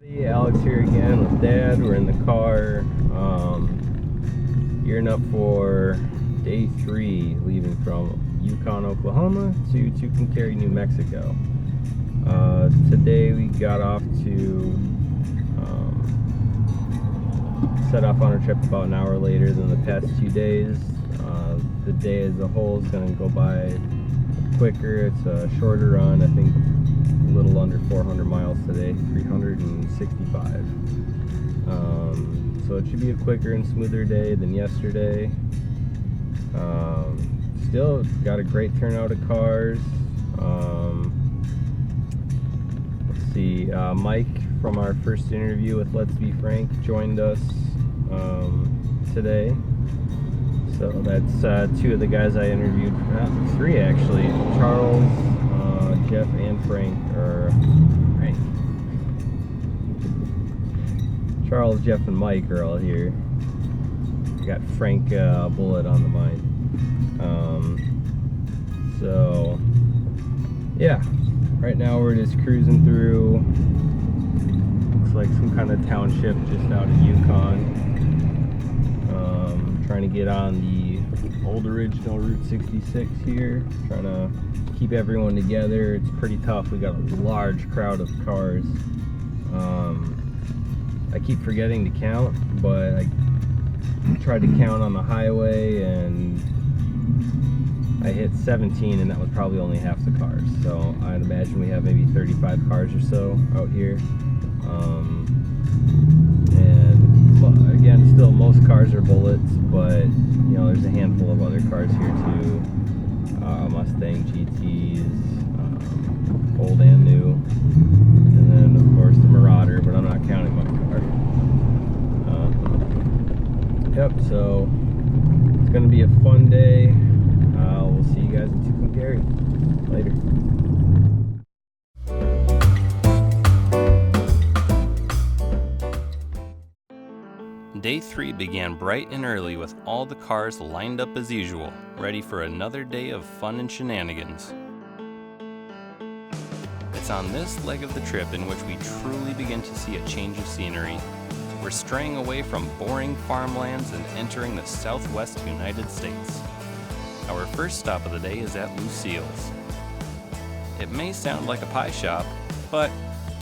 Hey, Alex here again with Dad. We're in the car, gearing up for day 3, leaving from Yukon, Oklahoma to Tucamcari, New Mexico. Today we got off to set off on our trip about an hour later than the past 2 days. The day as a whole is going to go by quicker. It's a shorter run, I think a little under 400 miles today, 365. So it should be a quicker and smoother day than yesterday. Still got a great turnout of cars. Let's see, Mike from our first interview with Let's Be Frank joined us today. So that's 2 of the guys I interviewed, 3 actually, Charles, Jeff, and Frank. Charles, Jeff, and Mike are all here. We got Frank Bullet on the mind. So yeah, right now we're just cruising through. Looks like some kind of township just out of Yukon. Trying to get on the old original Route 66 here. Trying to keep everyone together. It's pretty tough. We got a large crowd of cars. I keep forgetting to count, but I tried to count on the highway and I hit 17, and that was probably only half the cars. So I'd imagine we have maybe 35 cars or so out here. And again, still most cars are Bullets, but you know, there's a handful of other cars here too. Mustang GTs, old and new, and then of course the Marauder, but I'm not counting my car. Yep, so it's going to be a fun day. We'll see you guys in Tucamcari later. Day 3 began bright and early with all the cars lined up as usual, ready for another day of fun and shenanigans. It's on this leg of the trip in which we truly begin to see a change of scenery. We're straying away from boring farmlands and entering the southwest United States. Our first stop of the day is at Lucille's. It may sound like a pie shop, but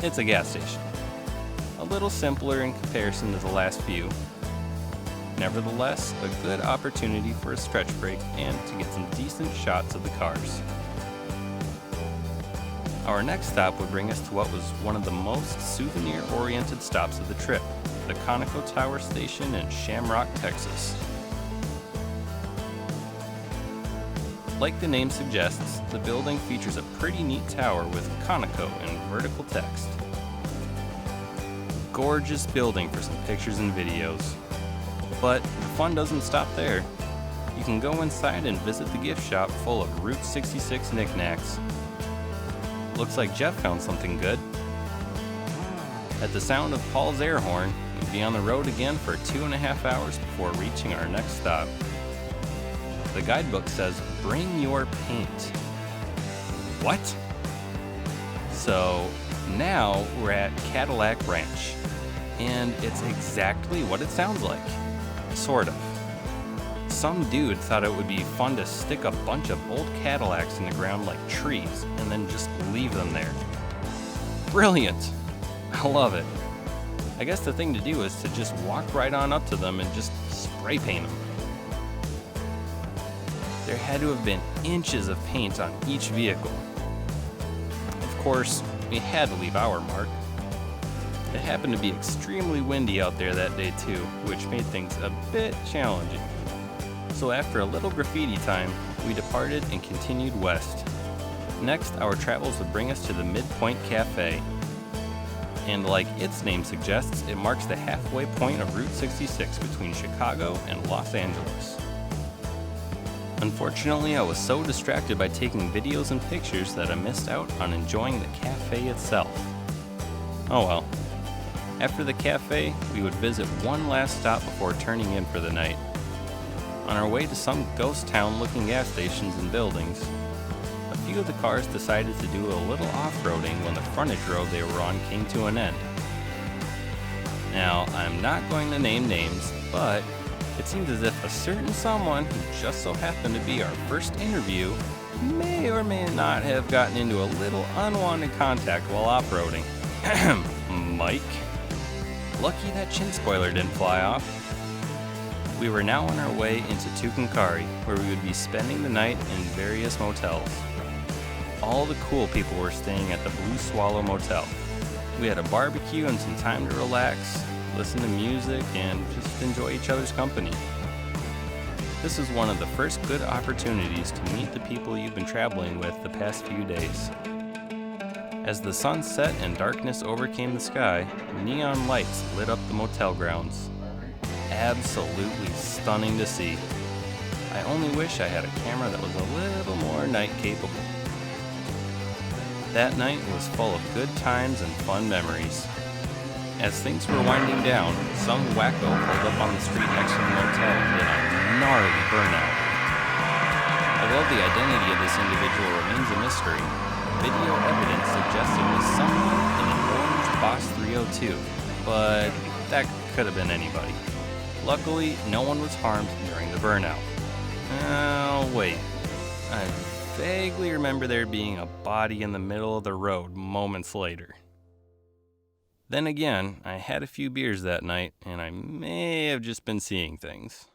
it's a gas station. A little simpler in comparison to the last few. Nevertheless, a good opportunity for a stretch break and to get some decent shots of the cars. Our next stop would bring us to what was one of the most souvenir-oriented stops of the trip, the Conoco Tower Station in Shamrock, Texas. Like the name suggests, the building features a pretty neat tower with Conoco in vertical text. Gorgeous building for some pictures and videos. But the fun doesn't stop there. You can go inside and visit the gift shop full of Route 66 knickknacks. Looks like Jeff found something good. At the sound of Paul's air horn, we'd be on the road again for 2.5 hours before reaching our next stop. The guidebook says, "Bring your paint." What? So now we're at Cadillac Ranch, and it's exactly what it sounds like. Sort of. Some dude thought it would be fun to stick a bunch of old Cadillacs in the ground like trees and then just leave them there. Brilliant! I love it. I guess the thing to do is to just walk right on up to them and just spray paint them. There had to have been inches of paint on each vehicle. Of course, we had to leave our mark. It happened to be extremely windy out there that day too, which made things a bit challenging. So after a little graffiti time, we departed and continued west. Next, our travels would bring us to the Midpoint Cafe. And like its name suggests, it marks the halfway point of Route 66 between Chicago and Los Angeles. Unfortunately, I was so distracted by taking videos and pictures that I missed out on enjoying the cafe itself. Oh well. After the cafe, we would visit one last stop before turning in for the night. On our way to some ghost town looking gas stations and buildings, a few of the cars decided to do a little off-roading when the frontage road they were on came to an end. Now, I'm not going to name names, but it seems as if a certain someone who just so happened to be our first interview may or may not have gotten into a little unwanted contact while off-roading. Mike? Lucky that chin spoiler didn't fly off. We were now on our way into Tucamcari, where we would be spending the night in various motels. All the cool people were staying at the Blue Swallow Motel. We had a barbecue and some time to relax, listen to music, and just enjoy each other's company. This was one of the first good opportunities to meet the people you've been traveling with the past few days. As the sun set and darkness overcame the sky, neon lights lit up the motel grounds. Absolutely stunning to see. I only wish I had a camera that was a little more night capable. That night was full of good times and fun memories. As things were winding down, some wacko pulled up on the street next to the motel and did a gnarly burnout. Although the identity of this individual remains a mystery, video evidence suggests it was someone in an orange Boss 302, but that could have been anybody. Luckily, no one was harmed during the burnout. Oh, wait. I vaguely remember there being a body in the middle of the road moments later. Then again, I had a few beers that night, and I may have just been seeing things.